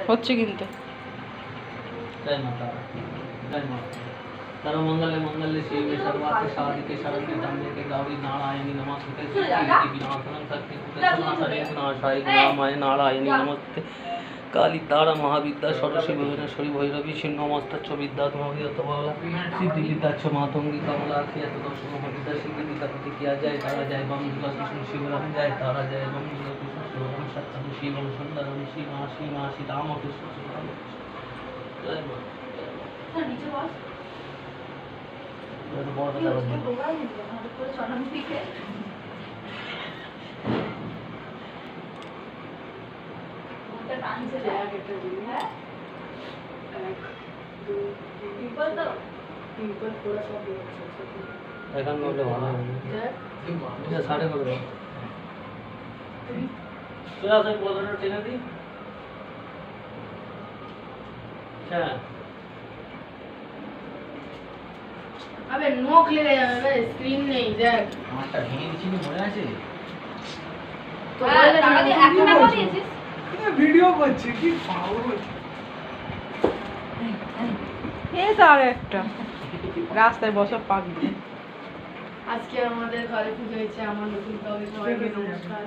হচ্ছে কিন্তু सर्व मंगल मंगल शिव सर्वार्थ साधिके शरण्ये त्र्यंबके गौरी नारायणी नमस्ते विनाशनं शक्ति विनाशाय नामाय नारायणी नमस्ते काली तारा महाविद्या सरस्वती भुवनेश्वरी भैरवी छिन्नमस्तच्च विद्यात्मविद्यातबला सिद्धि विद्याच्च मातंगी कमलाक्षी दर्शन विद्या सिद्धि विद्यापति किया जाए तारा जाए बम कृष्ण शिवराम जाए तारा जाए बम कृष्ण शिवराम सत्यम शिवम सुंदरम शिवा शिवा श्री राम कृष्ण शिवराम जय साढ़े कर टेने दी अबे नोक ले जावे स्क्रीन नहीं देख আমারটা ভেঙে দিছিস মনে আছে তো টাকা দিয়ে 1 টাকা দিয়েছিস এটা ভিডিও করছে কি পাগল এই তার একটা রাস্তায় বসে পাগলি আজকে আমাদের ঘরে পুজো হয়েছে আমার নতুন তবে সবাইকে নমস্কার